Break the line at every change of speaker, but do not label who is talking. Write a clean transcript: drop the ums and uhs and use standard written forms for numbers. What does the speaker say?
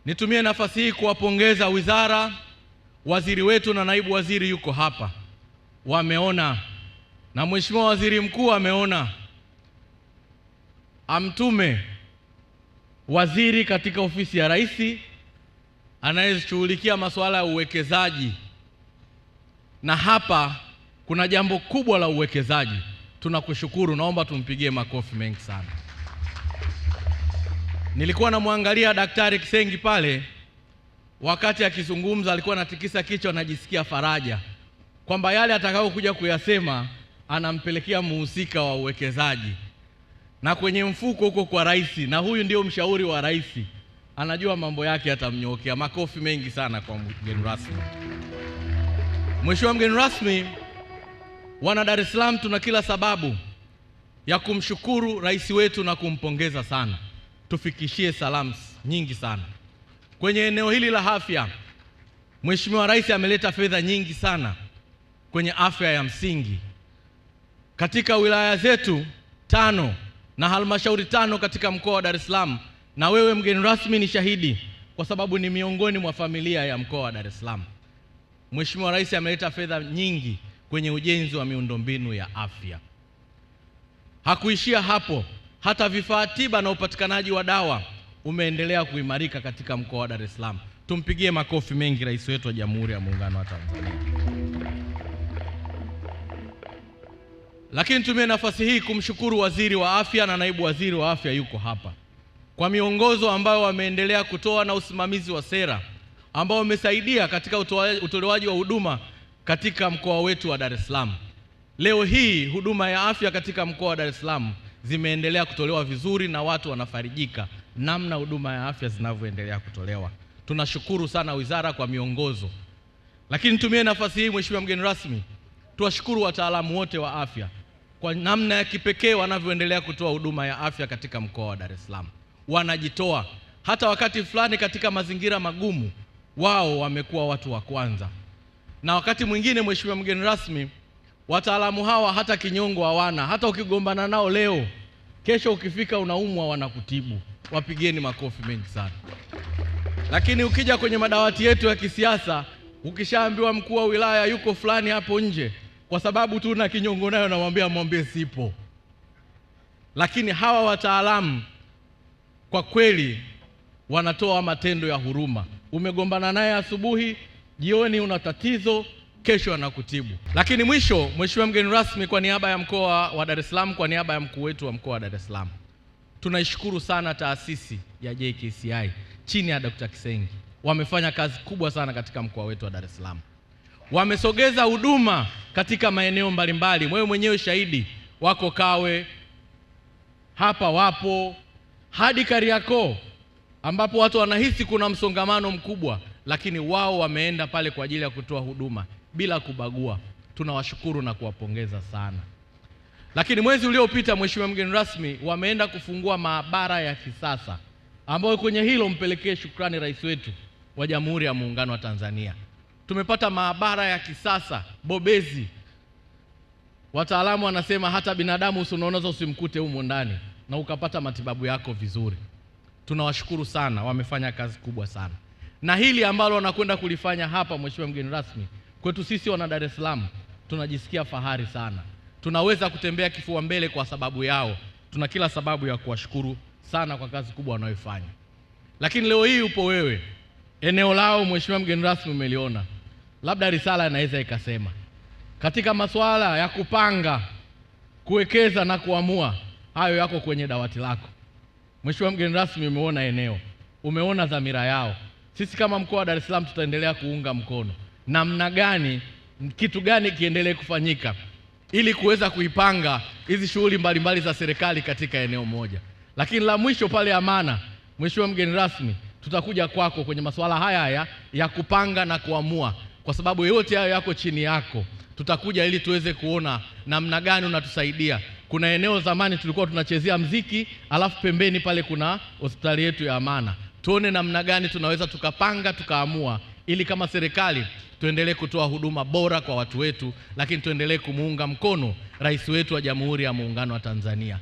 Nitumie nafasi hii kuwapongeza wizara, waziri wetu na naibu waziri yuko hapa. Wameona na Mheshimiwa Waziri Mkuu ameona. Amtume waziri katika ofisi ya Rais anayeshughulikia masuala ya uwekezaji. Na hapa kuna jambo kubwa la uwekezaji. Tunakushukuru, naomba tumpigie makofi mengi sana. Nilikuwa namwangalia Daktari Kisengi pale, wakati akizungumza alikuwa anatikisa kichwa, anajisikia faraja kwamba yale atakayokuja kuyasema anampelekea muhusika wa uwekezaji na kwenye mfuko huko kwa Rais, na huyu ndio mshauri wa Rais, anajua mambo yake atamnyokea. Makofi mengi sana kwa mgeni rasmi. Mheshimiwa mgeni rasmi, wana Dar es Salaam tuna kila sababu ya kumshukuru rais wetu na kumpongeza sana. Tufikishie salamu nyingi sana. Kwenye eneo hili la afya, Mheshimiwa Rais ameleta fedha nyingi sana kwenye afya ya msingi katika wilaya zetu 5 na halmashauri 5 katika mkoa wa Dar es Salaam, na wewe mgeni rasmi ni shahidi kwa sababu ni miongoni mwa familia ya mkoa wa Dar es Salaam. Mheshimiwa Rais ameleta fedha nyingi kwenye ujenzi wa miundombinu ya afya. Hakuishia hapo, hata vifaa tiba na upatikanaji wa dawa umeendelea kuimarika katika mkoa wa Dar es Salaam. Tumpigie makofi mengi rais wetu wa Jamhuri ya Muungano wa Tanzania. Lakini tumie nafasi hii kumshukuru waziri wa afya na naibu waziri wa afya yuko hapa, kwa miongozo ambayo wameendelea kutoa na usimamizi wa sera ambao umesaidia katika utolewaji wa huduma katika mkoa wetu wa Dar es Salaam. Leo hii huduma ya afya katika mkoa wa Dar es Salaam zimeendelea kutolewa vizuri na watu wanafarijika namna huduma ya afya zinavyoendelea kutolewa. Tunashukuru sana wizara kwa miongozo. Lakini tumie nafasi hii Mheshimiwa mgeni rasmi, tuwashukuru wataalamu wote wa afya kwa namna ya kipekee wanavyoendelea kutoa huduma ya afya katika mkoa wa Dar es Salaam. Wanajitoa hata wakati fulani katika mazingira magumu, wao wamekuwa watu wa kwanza. Na wakati mwingine Mheshimiwa mgeni rasmi, wataalamu hawa hata kinyongo hawana. Hata ukigombana nao leo, kesho ukifika unaumwa wanakutibu. Wapigieni makofi mengi sana. Lakini ukija kwenye madawati yetu ya kisiasa, ukishaambiwa mkuu wa wilaya yuko fulani hapo nje, kwa sababu tu na kinyongo nayo namwambie sipo. Lakini hawa wataalamu kwa kweli wanatoa matendo ya huruma. Umegombana naye asubuhi, jioni una tatizo, kesho anakutibu. Lakini mwisho, Mheshimiwa mgeni rasmi, kwa niaba ya mkoa wa Dar es Salaam, kwa niaba ya mkuu wetu wa mkoa wa Dar es Salaam, tunaishukuru sana taasisi ya JKCI chini ya Dr. Kisengi. Wamefanya kazi kubwa sana katika mkoa wetu wa Dar es Salaam. Wamesogeza huduma katika maeneo mbalimbali. Wewe mwenyewe shahidi, wako Kawe, hapa wapo hadi Kariakoo ambapo watu wanahisi kuna msongamano mkubwa, lakini wao wameenda pale kwa ajili ya kutoa huduma bila kubagua. Tunawashukuru na kuwapongeza sana. Lakini mwezi uliopita Mheshimiwa mgeni rasmi, wameenda kufungua maabara ya kisasa ambayo kwenye hilo mpelekee shukrani rais wetu wa Jamhuri ya Muungano wa Tanzania. Tumepata maabara ya kisasa bobezi. Wataalamu wanasema hata binadamu unaonaweza usimkute humo ndani na ukapata matibabu yako vizuri. Tunawashukuru sana, wamefanya kazi kubwa sana. Na hili ambalo wanakwenda kulifanya hapa Mheshimiwa mgeni rasmi, kwetu sisi wana Dar es Salaam tunajisikia fahari sana. Tunaweza kutembea kifua mbele kwa sababu yao. Tuna kila sababu ya kuwashukuru sana kwa kazi kubwa wanayoifanya. Lakini leo hii upo wewe, eneo lao Mheshimiwa mgeni rasmi umeliona. Labda risala inaweza ikasema katika masuala ya kupanga, kuwekeza na kuamua, hayo yako kwenye dawati lako. Mheshimiwa mgeni rasmi, umeona eneo, umeona dhamira yao. Sisi kama mkoa wa Dar es Salaam tutaendelea kuunga mkono namna gani, kitu gani kiendelee kufanyika ili kuweza kuipanga hizi shughuli mbalimbali za serikali katika eneo moja. Lakini la mwisho pale Amana, Mheshimiwa mgeni rasmi, tutakuja kwako kwenye masuala haya ya kupanga na kuamua, kwa sababu yote hayo yako chini yako. Tutakuja ili tuweze kuona namna gani unatusaidia. Kuna eneo zamani tulikuwa tunachezea mziki, alafu pembeni pale kuna hospitali yetu ya Amana. Tuone namna gani tunaweza tukapanga, tukaamua, ili kama serikali tuendelee kutoa huduma bora kwa watu wetu, lakini tuendelee kumuunga mkono rais wetu wa Jamhuri ya Muungano wa Tanzania.